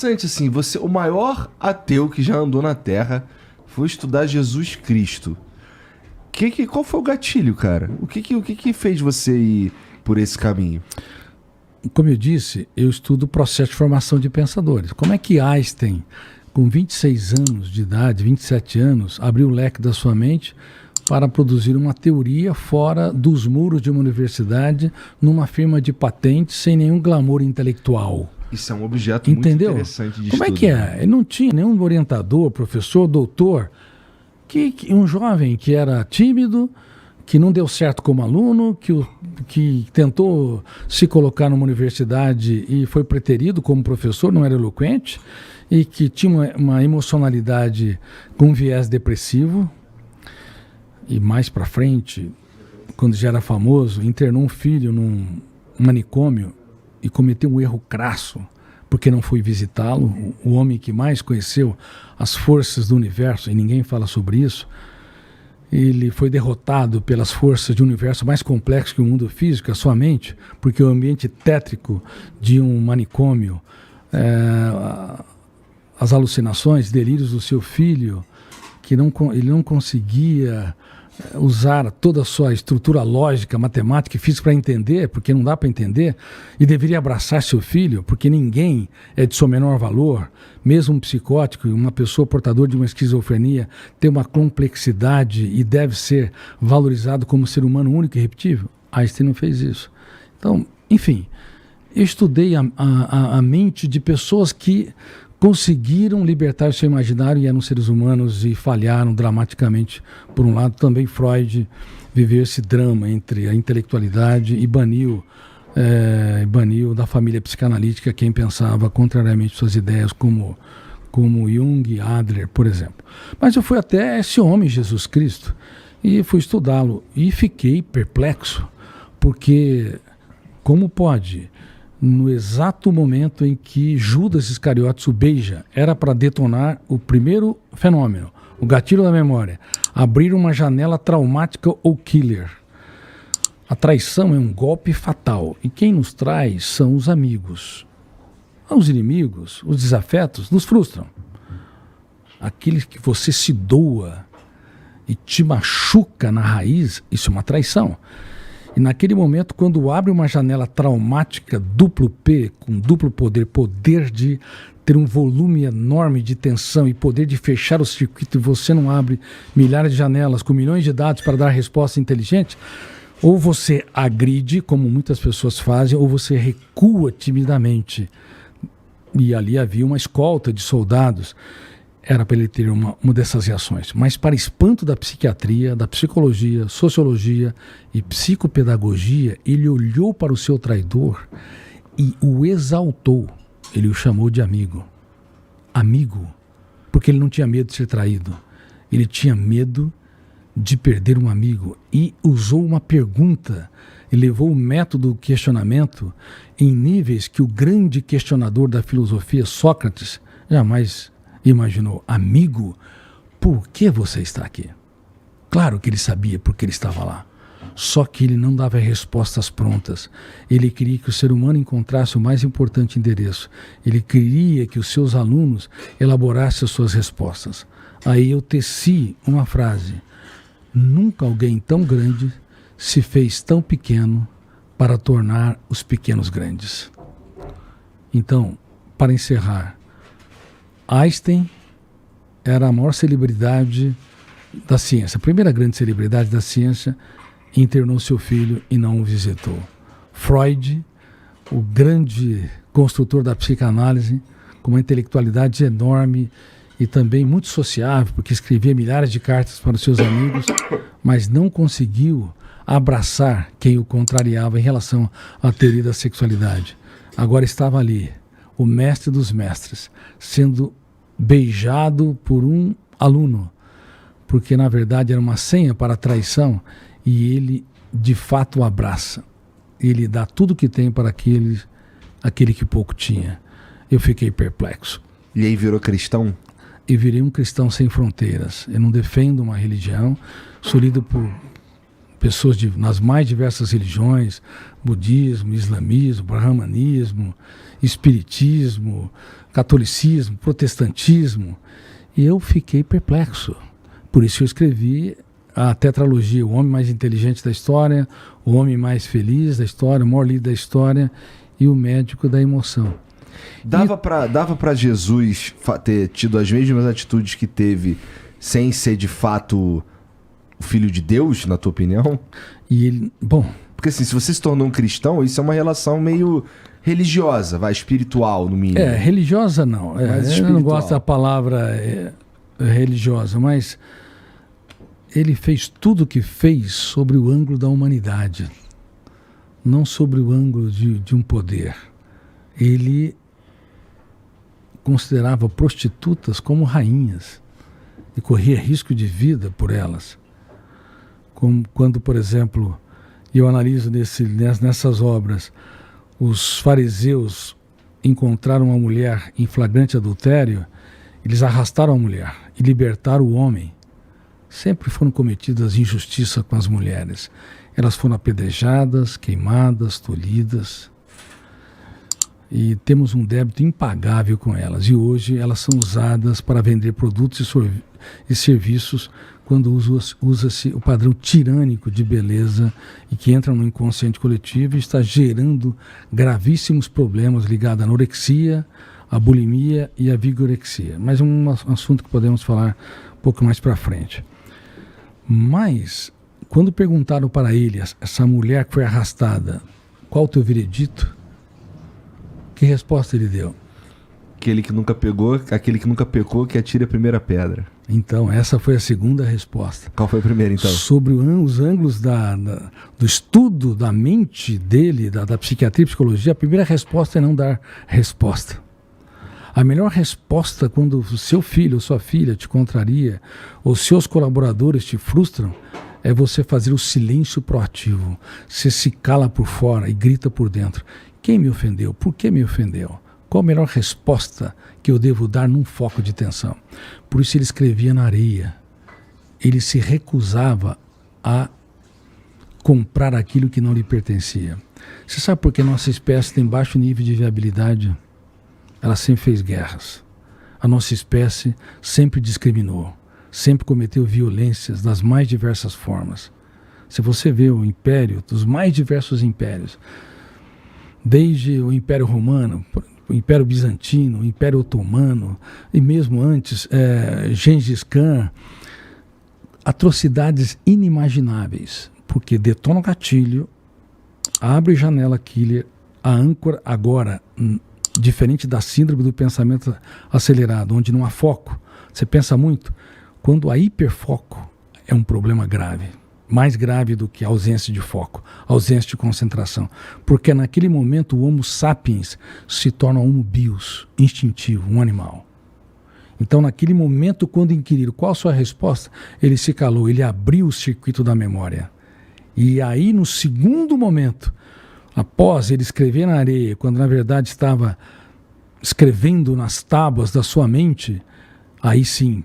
Interessante, assim, você, o maior ateu que já andou na Terra foi estudar Jesus Cristo. Qual foi o gatilho, cara? O que fez você ir por esse caminho? Como eu disse, eu estudo o processo de formação de pensadores. Como é que Einstein, com 26 anos de idade, 27 anos, abriu o leque da sua mente para produzir uma teoria fora dos muros de uma universidade, numa firma de patentes, sem nenhum glamour intelectual? Isso é um objeto Entendeu? muito interessante de Como estudo. é que é? Ele não tinha nenhum orientador, professor, doutor, um jovem que era tímido, que não deu certo como aluno, que tentou se colocar numa universidade e foi preterido como professor, não era eloquente, e que tinha uma emocionalidade com viés depressivo. E mais para frente, quando já era famoso, internou um filho num manicômio e cometeu um erro crasso, porque não foi visitá-lo. O homem que mais conheceu as forças do universo, e ninguém fala sobre isso, ele foi derrotado pelas forças de um universo mais complexo que o mundo físico, a sua mente, porque o ambiente tétrico de um manicômio, as alucinações, delírios do seu filho, que ele não conseguia usar toda a sua estrutura lógica, matemática e física para entender, porque não dá para entender, e deveria abraçar seu filho, porque ninguém é de seu menor valor, mesmo um psicótico, uma pessoa portadora de uma esquizofrenia, tem uma complexidade e deve ser valorizado como ser humano único e irrepetível. Einstein não fez isso. Então, enfim, eu estudei a mente de pessoas que conseguiram libertar o seu imaginário e eram seres humanos e falharam dramaticamente. Por um lado, também Freud viveu esse drama entre a intelectualidade e baniu da família psicanalítica quem pensava contrariamente suas ideias, como Jung e Adler, por exemplo. Mas eu fui até esse homem, Jesus Cristo, e fui estudá-lo e fiquei perplexo, porque como pode, no exato momento em que Judas Iscariotes o beija, era para detonar o primeiro fenômeno, o gatilho da memória, abrir uma janela traumática ou killer. A traição é um golpe fatal, e quem nos trai são os amigos. Os inimigos, os desafetos, nos frustram. Aqueles que você se doa e te machuca na raiz, isso é uma traição. E naquele momento, quando abre uma janela traumática, duplo P, com duplo poder de ter um volume enorme de tensão e poder de fechar o circuito, e você não abre milhares de janelas com milhões de dados para dar resposta inteligente, ou você agride, como muitas pessoas fazem, ou você recua timidamente. E ali havia uma escolta de soldados. Era para ele ter uma dessas reações. Mas para espanto da psiquiatria, da psicologia, sociologia e psicopedagogia, ele olhou para o seu traidor e o exaltou. Ele o chamou de amigo. Amigo, porque ele não tinha medo de ser traído. Ele tinha medo de perder um amigo e usou uma pergunta e levou o método do questionamento em níveis que o grande questionador da filosofia, Sócrates, jamais imaginou. Amigo, por que você está aqui? Claro que ele sabia porque ele estava lá. Só que ele não dava respostas prontas. Ele queria que o ser humano encontrasse o mais importante endereço. Ele queria que os seus alunos elaborassem as suas respostas. Aí eu teci uma frase. Nunca alguém tão grande se fez tão pequeno para tornar os pequenos grandes. Então, para encerrar, Einstein era a maior celebridade da ciência, a primeira grande celebridade da ciência, internou seu filho e não o visitou. Freud, o grande construtor da psicanálise, com uma intelectualidade enorme e também muito sociável, porque escrevia milhares de cartas para os seus amigos, mas não conseguiu abraçar quem o contrariava em relação à teoria da sexualidade. Agora estava ali, o mestre dos mestres, sendo beijado por um aluno, porque na verdade era uma senha para a traição, e ele de fato o abraça. Ele dá tudo que tem para aquele que pouco tinha. Eu fiquei perplexo. E aí virou cristão? E virei um cristão sem fronteiras. Eu não defendo uma religião, sou lido pessoas nas mais diversas religiões, budismo, islamismo, brahmanismo, espiritismo, catolicismo, protestantismo, e eu fiquei perplexo. Por isso eu escrevi a tetralogia, O Homem Mais Inteligente da História, O Homem Mais Feliz da História, O Maior Líder da História e O Médico da Emoção. Dava para Jesus ter tido as mesmas atitudes que teve sem ser de fato o Filho de Deus, na tua opinião? E ele, bom... Porque assim, se você se tornou um cristão, isso é uma relação meio religiosa, espiritual no mínimo. Religiosa não. Eu não gosto da palavra religiosa, mas ele fez tudo o que fez sobre o ângulo da humanidade, não sobre o ângulo de um poder. Ele considerava prostitutas como rainhas e corria risco de vida por elas. Como quando, por exemplo, eu analiso nessas obras, os fariseus encontraram uma mulher em flagrante adultério, eles arrastaram a mulher e libertaram o homem. Sempre foram cometidas injustiças com as mulheres. Elas foram apedrejadas, queimadas, tolhidas. E temos um débito impagável com elas. E hoje elas são usadas para vender produtos e serviços quando usa-se o padrão tirânico de beleza e que entra no inconsciente coletivo e está gerando gravíssimos problemas ligados à anorexia, à bulimia e à vigorexia. Mas é um assunto que podemos falar um pouco mais para frente. Mas, quando perguntaram para ele, essa mulher que foi arrastada, qual o teu veredito? Que resposta ele deu? Aquele que nunca pecou, que atire a primeira pedra. Então, essa foi a segunda resposta. Qual foi a primeira, então? Sobre os ângulos do estudo da mente dele, da psiquiatria e psicologia, a primeira resposta é não dar resposta. A melhor resposta quando o seu filho ou sua filha te contraria, ou seus colaboradores te frustram, é você fazer o silêncio proativo. Você se cala por fora e grita por dentro. Quem me ofendeu? Por que me ofendeu? Qual a melhor resposta que eu devo dar num foco de tensão? Por isso ele escrevia na areia. Ele se recusava a comprar aquilo que não lhe pertencia. Você sabe por que nossa espécie tem baixo nível de viabilidade? Ela sempre fez guerras. A nossa espécie sempre discriminou, sempre cometeu violências das mais diversas formas. Se você vê o império, dos mais diversos impérios, desde o Império Romano, o Império Bizantino, o Império Otomano, e mesmo antes, Gengis Khan, atrocidades inimagináveis, porque detona o gatilho, abre janela killer, a âncora agora, diferente da síndrome do pensamento acelerado, onde não há foco, você pensa muito, quando há hiperfoco é um problema grave, mais grave do que a ausência de foco, a ausência de concentração, porque naquele momento o Homo sapiens se torna Homo bios, instintivo, um animal. Então naquele momento, quando inquiriram qual a sua resposta, ele se calou, ele abriu o circuito da memória. E aí no segundo momento, após ele escrever na areia, quando na verdade estava escrevendo nas tábuas da sua mente, aí sim,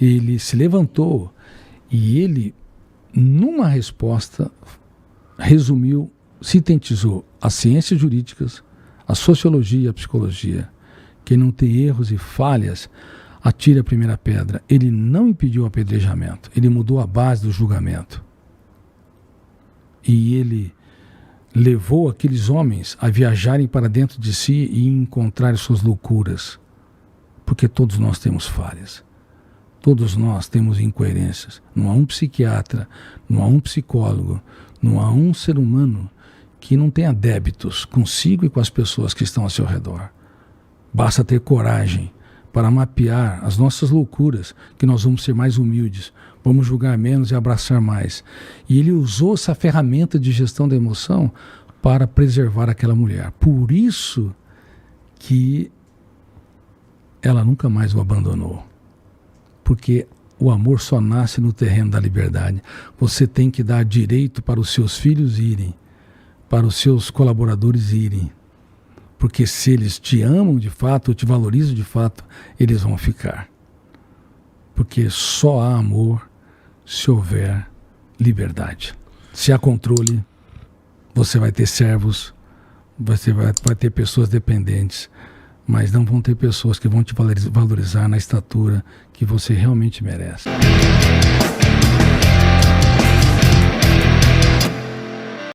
ele se levantou e ele, numa resposta, resumiu, sintetizou as ciências jurídicas, a sociologia e a psicologia. Quem não tem erros e falhas, atire a primeira pedra. Ele não impediu o apedrejamento, ele mudou a base do julgamento. E ele levou aqueles homens a viajarem para dentro de si e encontrar suas loucuras. Porque todos nós temos falhas. Todos nós temos incoerências. Não há um psiquiatra, não há um psicólogo, não há um ser humano que não tenha débitos consigo e com as pessoas que estão ao seu redor. Basta ter coragem para mapear as nossas loucuras, que nós vamos ser mais humildes, vamos julgar menos e abraçar mais. E ele usou essa ferramenta de gestão da emoção para preservar aquela mulher. Por isso que ela nunca mais o abandonou. Porque o amor só nasce no terreno da liberdade. Você tem que dar direito para os seus filhos irem, para os seus colaboradores irem. Porque se eles te amam de fato, ou te valorizam de fato, eles vão ficar. Porque só há amor se houver liberdade. Se há controle, você vai ter servos, você vai ter pessoas dependentes, mas não vão ter pessoas que vão te valorizar na estatura que você realmente merece.